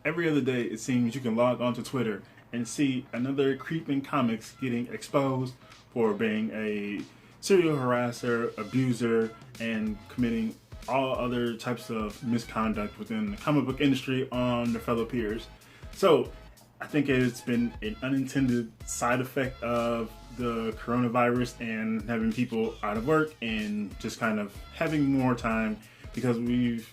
Every other day, it seems you can log onto Twitter and see another creep in comics getting exposed for being a serial harasser, abuser, and committing all other types of misconduct within the comic book industry on their fellow peers. So, I think it's been an unintended side effect of the coronavirus and having people out of work and just kind of having more time because we've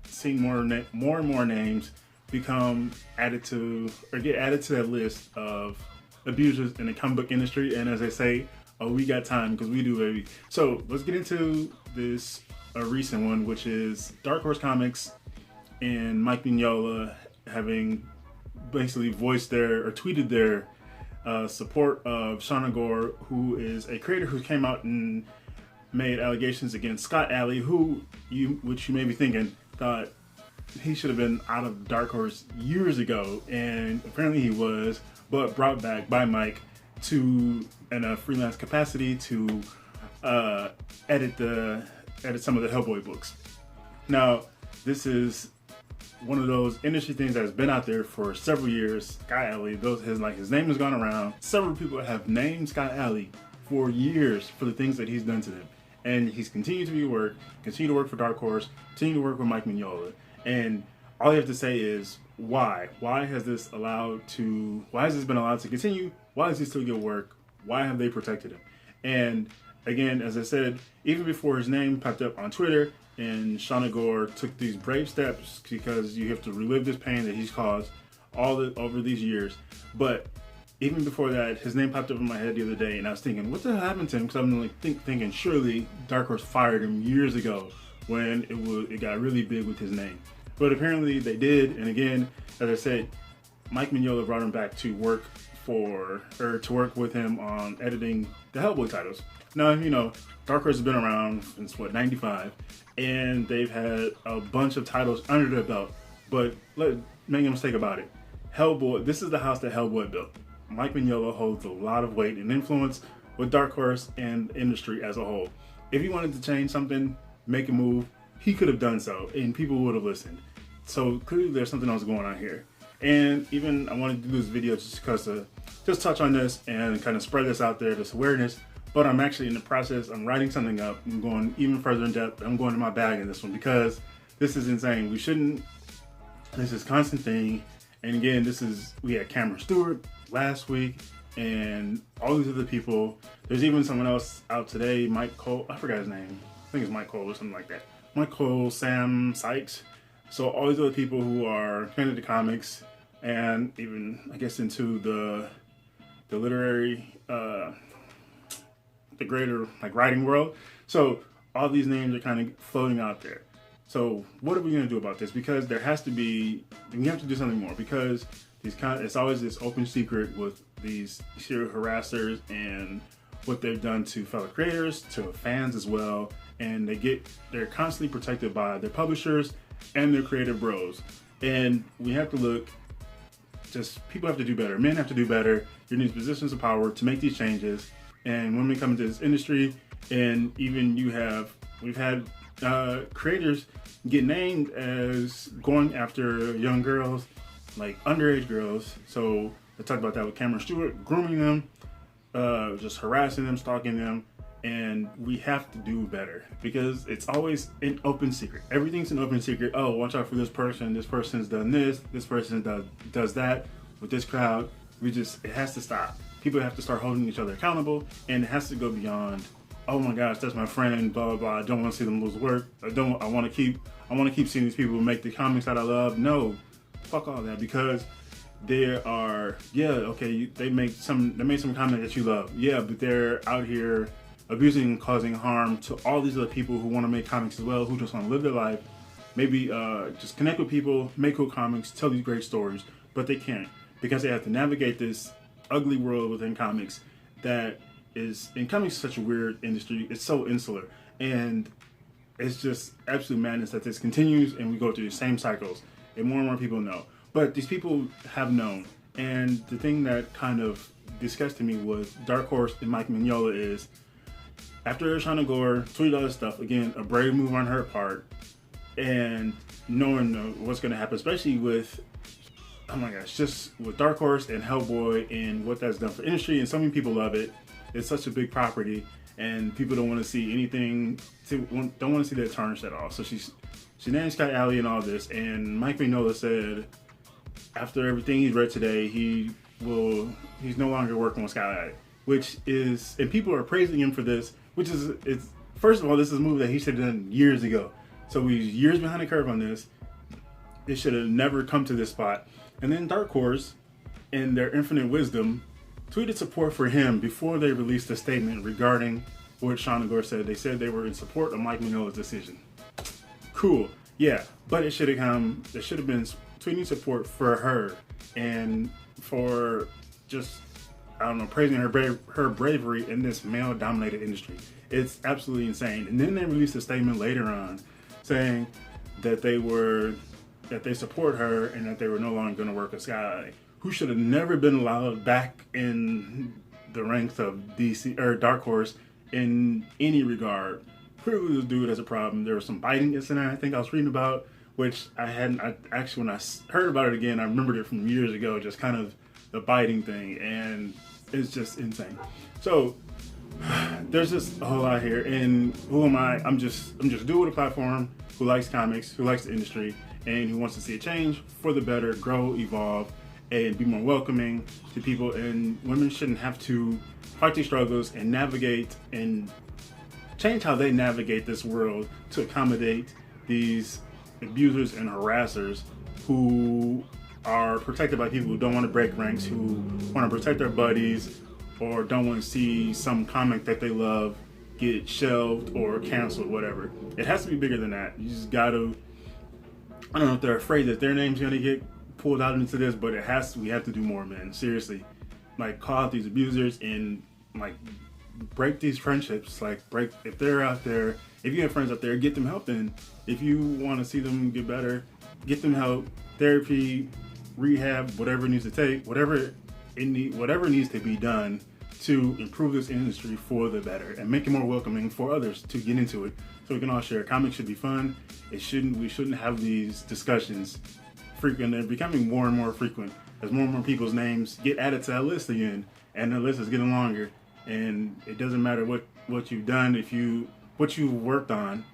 seen more and more names become added to or get added to that list of abusers in the comic book industry. And as I say, oh, we got time because we do, baby. So let's get into this a recent one, which is Dark Horse Comics and Mike Mignola having basically voiced their or tweeted their support of Shauna Gore, who is a creator who came out and made allegations against Scott Allie, which you may be thinking, thought he should have been out of Dark Horse years ago, and apparently he was, but brought back by Mike to in a freelance capacity to edit some of the Hellboy books. Now, this is one of those industry things that has been out there for several years. Scott Allie, his name has gone around. Several people have named Scott Allie for years for the things that he's done to them, and he's continued to continue to work for Dark Horse, continue to work with Mike Mignola. And all you have to say is why? Why has this been allowed to continue? Why does he still get work? Why have they protected him? And again, as I said, even before his name popped up on Twitter, and Shauna Gore took these brave steps because you have to relive this pain that he's caused over these years. But even before that, his name popped up in my head the other day, and I was thinking, what the hell happened to him? Because I'm like thinking surely Dark Horse fired him years ago when it got really big with his name. But apparently they did, and again, as I said, Mike Mignola brought him back to work with him on editing the Hellboy titles. Now, you know, Dark Horse has been around since, 95, and they've had a bunch of titles under their belt. But make no mistake about it, Hellboy, this is the house that Hellboy built. Mike Mignola holds a lot of weight and influence with Dark Horse and the industry as a whole. If he wanted to change something, make a move, he could have done so, and people would have listened. So clearly there's something else going on here. And even I wanted to do this video just because just touch on this and kind of spread this out there, this awareness. But I'm actually in the process, I'm writing something up. I'm going even further in depth. I'm going to my bag in this one because this is insane. This is a constant thing. And again, we had Cameron Stewart last week and all these other people. There's even someone else out today, Mike Cole, I forgot his name. I think it's Mike Cole or something like that. Mike Cole, Sam Sykes. So all these other people who are into the comics and even, I guess, into the literary, the greater writing world. So all these names are kind of floating out there. So what are we going to do about this? Because we have to do something more because it's always this open secret with these serial harassers and what they've done to fellow creators, to fans as well. And they're constantly protected by their publishers and their creative bros. And we have to people have to do better. Men have to do better. You're in these positions of power to make these changes. And when we come into this industry, and even we've had creators get named as going after young girls, like underage girls. So I talked about that with Cameron Stewart, grooming them, just harassing them, stalking them. And we have to do better because it's always an open secret. Everything's an open secret. Oh, watch out for this person. This person's done this. This person does that with this crowd. It has to stop. People have to start holding each other accountable, and it has to go beyond, oh my gosh, that's my friend, blah blah blah. I don't want to see them lose work. I want to keep seeing these people make the comics that I love. No, fuck all that, because they made some comment that you love. Yeah, but they're out here abusing and causing harm to all these other people who want to make comics as well, who just want to live their life, maybe just connect with people, make cool comics, tell these great stories, but they can't because they have to navigate this ugly world within comics that is, in comics, such a weird industry. It's so insular, and it's just absolute madness that this continues and we go through the same cycles, and more people know. But these people have known, and the thing that kind of disgusted me with Dark Horse and Mike Mignola is, after Shauna Gore tweeted all this stuff, again, a brave move on her part, and knowing what's going to happen, especially with oh my gosh, just with Dark Horse and Hellboy and what that's done for industry, and so many people love it. It's such a big property, and people don't want to see anything, don't want to see that tarnished at all. So she named Scott Allie and all this, and Mike Mignola said after everything he's read today, he's no longer working with Scott Allie, which is, and people are praising him for this, which is, it's, first of all, this is a move that he should have done years ago. So he's years behind the curve on this. It should have never come to this spot. And then Dark Horse, in their infinite wisdom, tweeted support for him before they released a statement regarding what Sean and Gore said. They said they were in support of Mike Mignola's decision. Cool, yeah, but it should have been tweeting support for her and for just, I don't know, praising her bravery in this male-dominated industry. It's absolutely insane. And then they released a statement later on saying that they support her and that they were no longer going to work with Scott Allie, who should have never been allowed back in the ranks of DC or Dark Horse in any regard. Clearly, this dude has a problem. There was some biting incident I think I was reading about, which I actually, when I heard about it again, I remembered it from years ago, just kind of the biting thing, and it's just insane. So there's just a whole lot here, and who am I? I'm just a dude with a platform who likes comics, who likes the industry, and who wants to see a change for the better, grow, evolve, and be more welcoming to people. And women shouldn't have to fight these struggles and navigate and change how they navigate this world to accommodate these abusers and harassers who are protected by people who don't want to break ranks, who want to protect their buddies, or don't want to see some comic that they love get shelved or canceled, whatever. It has to be bigger than that. You just gotta, I don't know if they're afraid that their name's gonna get pulled out into this, but we have to do more, man. Seriously. Like, call out these abusers and like break these friendships. Like, if they're out there, if you have friends out there, get them help. And if you want to see them get better, get them help, therapy, rehab, whatever it needs to take, whatever needs to be done to improve this industry for the better and make it more welcoming for others to get into it, so we can all share. Comics should be fun. We shouldn't have these discussions frequent. They're becoming more and more frequent as more and more people's names get added to that list again, and the list is getting longer. And it doesn't matter what you've done, what you've worked on.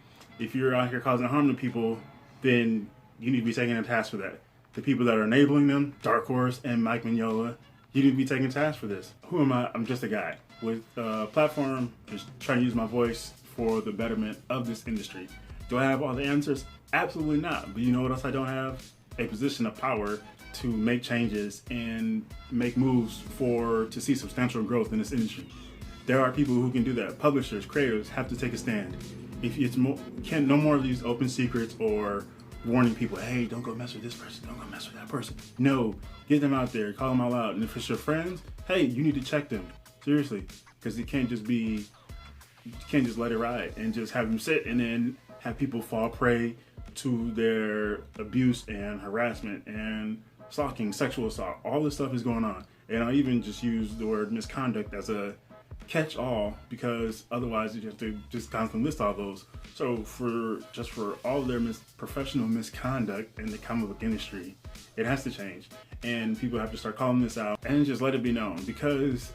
If you're out here causing harm to people, then you need to be taken to task for that. The people that are enabling them, Dark Horse and Mike Mignola, you need to be taken to task for this. Who am I? I'm just a guy with a platform, just trying to use my voice for the betterment of this industry. Do I have all the answers? Absolutely not. But you know what else I don't have? A position of power to make changes and make moves to see substantial growth in this industry. There are people who can do that. Publishers, creators have to take a stand. If it's no more of these open secrets or warning people, hey, don't go mess with this person, don't go mess with that person. No, get them out there, call them all out. And if it's your friends, hey, you need to check them, seriously, because you can't just let it ride and just have them sit and then have people fall prey to their abuse and harassment and stalking, sexual assault. All this stuff is going on. And I even just use the word misconduct as a catch-all, because otherwise you have to just constantly list all those. So for all their professional misconduct in the comic book industry, it has to change, and people have to start calling this out and just let it be known, because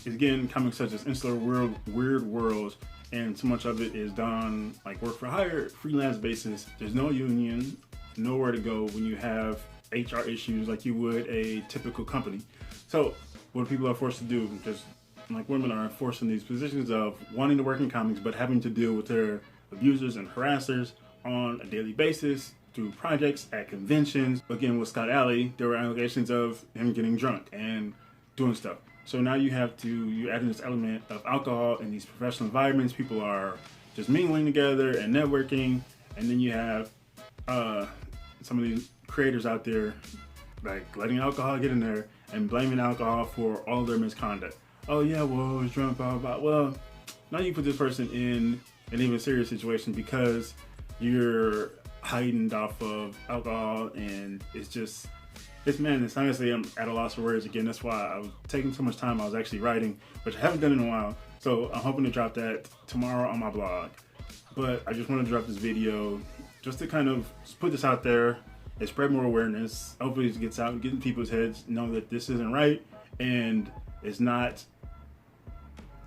again, comics such as Insular World, Weird Worlds, and so much of it is done like work for hire, freelance basis. There's no union, nowhere to go when you have HR issues like you would a typical company. So what people are forced to do, just like women are forced in these positions of wanting to work in comics but having to deal with their abusers and harassers on a daily basis through projects at conventions. Again, with Scott Allie, there were allegations of him getting drunk and doing stuff. So now you add in this element of alcohol in these professional environments. People are just mingling together and networking, and then you have some of these creators out there like letting alcohol get in there and blaming alcohol for all their misconduct. Oh yeah, well, I was drunk, blah, blah, blah. Well, now you put this person in an even serious situation because you're heightened off of alcohol, and it's madness. Honestly, I'm at a loss for words again. That's why I was taking so much time. I was actually writing, which I haven't done in a while. So I'm hoping to drop that tomorrow on my blog. But I just want to drop this video just to kind of put this out there it spread more awareness. Hopefully it gets out and get in people's heads, know that this isn't right, and it's not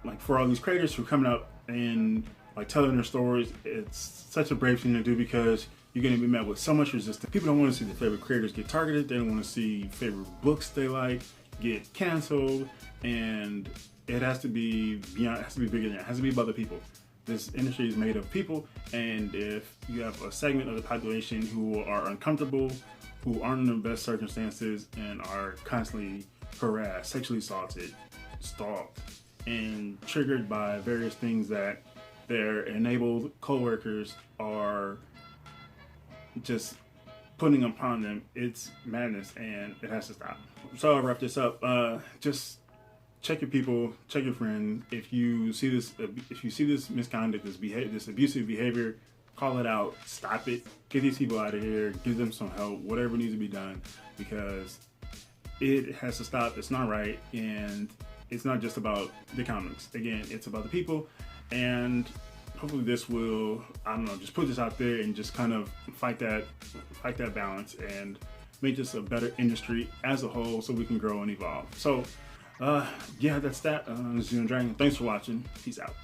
like for all these creators who are coming up and like telling their stories. It's such a brave thing to do because you're going to be met with so much resistance. People don't want to see their favorite creators get targeted. They don't want to see favorite books they like get canceled, and it has to be beyond. It has to be bigger than that. It has to be about the people. This industry is made of people, and if you have a segment of the population who are uncomfortable, who aren't in the best circumstances, and are constantly harassed, sexually assaulted, stalked, and triggered by various things that their enabled co-workers are just putting upon them, it's madness, and it has to stop. So I'll wrap this up. Just check your people, check your friend. If you see this misconduct, this abusive behavior, call it out, stop it, get these people out of here, give them some help, whatever needs to be done, because it has to stop. It's not right, and it's not just about the comics. Again, it's about the people, and hopefully this will, I don't know, just put this out there and just kind of fight that balance and make this a better industry as a whole so we can grow and evolve. So, yeah, that's that. This is GENOTHADRAGON. Thanks for watching. Peace out.